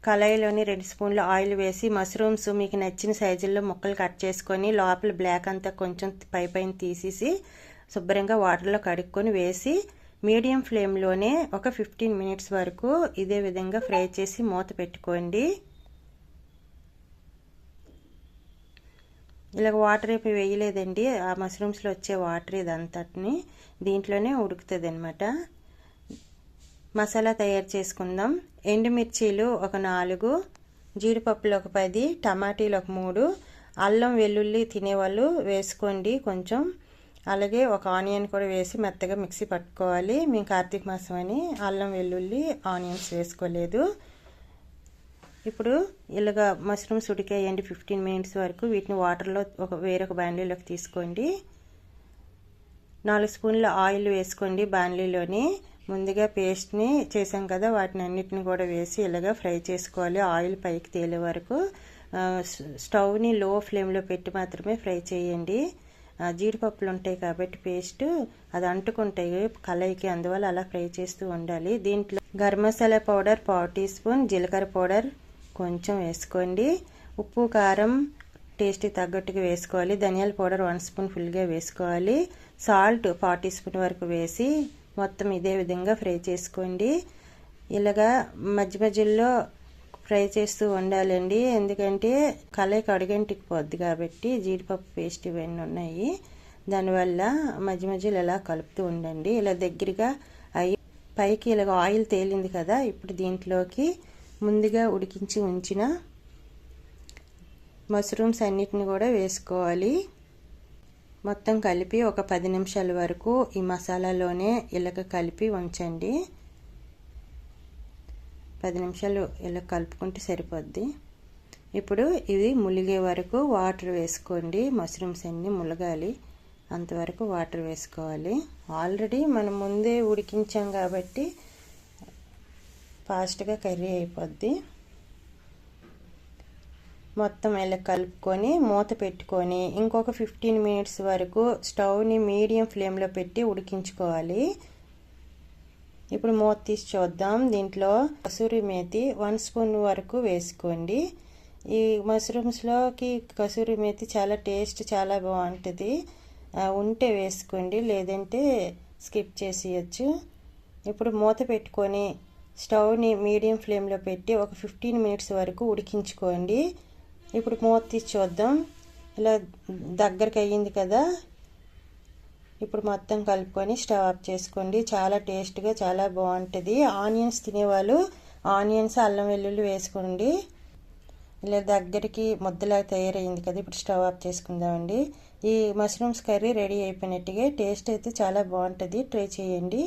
కళాయిలోని 2 స్పూన్లు ఆయిల్ వేసి మష్రూమ్స్ మీకు నచ్చిన సైజుల్లో ముక్కలు కట్ చేసుకొని లోపల బ్లాక్ అంతా కొంచెం పైన తీసేసి శుభ్రంగా వాటర్లో కడుక్కొని వేసి మీడియం ఫ్లేమ్లోనే ఒక 15 మినిట్స్ వరకు ఇదే విధంగా ఫ్రై చేసి మూత పెట్టుకోండి. ఇలాగ వాటర్ ఏమి వేయలేదండి, ఆ మష్రూమ్స్లో వచ్చే వాటర్ ఇదంతటిని దీంట్లోనే ఉడుకుతుంది అనమాట. మసాలా తయారు చేసుకుందాం. ఎండుమిర్చీలు ఒక 4, జీడిపప్పులు ఒక 10, టమాటీలు ఒక 3, అల్లం వెల్లుల్లి తినేవాళ్ళు వేసుకోండి కొంచెం, అలాగే ఒక ఆనియన్ కూడా వేసి మెత్తగా మిక్సీ పట్టుకోవాలి. మేము కార్తీక మాసం అని అల్లం వెల్లుల్లి ఆనియన్స్ వేసుకోలేదు. ఇప్పుడు ఇలాగా మష్రూమ్స్ ఉడికాయండి 15 మినిట్స్ వరకు. వీటిని వాటర్లో వేరొక బాండీలోకి తీసుకోండి. 4 స్పూన్ల ఆయిల్ వేసుకోండి. బాండీలోని ముందుగా పేస్ట్ని చేసాం కదా, వాటిని అన్నిటిని కూడా వేసి ఇలాగా ఫ్రై చేసుకోవాలి ఆయిల్ పైకి తేలే వరకు. స్టవ్ని లో ఫ్లేమ్లో పెట్టి మాత్రమే ఫ్రై చేయండి. జీడిపప్పులు ఉంటాయి కాబట్టి పేస్ట్ అది అంటుకుంటాయి కళాయికి, అందువల్ల అలా ఫ్రై చేస్తూ ఉండాలి. దీంట్లో garam masala powder 1/4 teaspoon, జీలకర్ర పౌడర్ కొంచెం వేసుకోండి, ఉప్పు కారం టేస్ట్కి తగ్గట్టుగా వేసుకోవాలి, ధనియాల పౌడర్ 1 స్పూన్ ఫుల్గా వేసుకోవాలి, సాల్ట్ 1/4 టీ స్పూన్ వరకు వేసి మొత్తం ఇదే విధంగా ఫ్రై చేసుకోండి. ఇలాగా మధ్య మధ్యలో ఫ్రై చేస్తూ ఉండాలండి, ఎందుకంటే కళాయికి అడుగంటికి పోద్ది కాబట్టి జీడిపప్పు పేస్ట్ ఇవన్నీ ఉన్నాయి, దానివల్ల మధ్య మధ్యలో ఇలా కలుపుతూ ఉండండి. ఇలా దగ్గరగా అయ్యి పైకి ఇలాగ ఆయిల్ తేలింది కదా, ఇప్పుడు దీంట్లోకి ముందుగా ఉడికించి ఉంచిన మష్రూమ్స్ అన్నిటిని కూడా వేసుకోవాలి. మొత్తం కలిపి ఒక 10 నిమిషాల వరకు ఈ మసాలాలోనే ఇలాగ కలిపి ఉంచండి. 10 నిమిషాలు ఇలా కలుపుకుంటే సరిపోద్ది. ఇప్పుడు ఇవి ములిగే వరకు వాటర్ వేసుకోండి. మష్రూమ్స్ అన్నీ ములగాలి, అంతవరకు వాటర్ వేసుకోవాలి. ఆల్రెడీ మనం ముందే ఉడికించాం కాబట్టి ఫాస్ట్గా కర్రీ అయిపోద్ది. మొత్తం ఇలా కలుపుకొని మూత పెట్టుకొని ఇంకొక 15 మినిట్స్ వరకు స్టవ్ని మీడియం ఫ్లేమ్లో పెట్టి ఉడికించుకోవాలి. ఇప్పుడు మూత తీసి చూద్దాం. దీంట్లో కసూరి మేతి 1 స్పూన్ వరకు వేసుకోండి. ఈ మష్రూమ్స్లోకి కసూరి మేతి చాలా టేస్ట్ చాలా బాగుంటుంది, ఉంటే వేసుకోండి, లేదంటే స్కిప్ చేసేయచ్చు. ఇప్పుడు మూత పెట్టుకొని స్టవ్ని మీడియం ఫ్లేమ్లో పెట్టి ఒక 15 మినిట్స్ వరకు ఉడికించుకోండి. ఇప్పుడు మూత తీసి చూద్దాం. ఇలా దగ్గరికి అయ్యింది కదా, ఇప్పుడు మొత్తం కలుపుకొని స్టవ్ ఆఫ్ చేసుకోండి. చాలా టేస్ట్గా చాలా బాగుంటుంది. ఆనియన్స్ తినేవాళ్ళు ఆనియన్స్ అల్లం వెల్లుల్లి వేసుకోండి. ఇలా దగ్గరికి ముద్దలా తయారైంది కదా, ఇప్పుడు స్టవ్ ఆఫ్ చేసుకుందామండి. ఈ మష్రూమ్స్ కర్రీ రెడీ అయిపోయినట్టుగా, టేస్ట్ అయితే చాలా బాగుంటుంది, ట్రై చేయండి.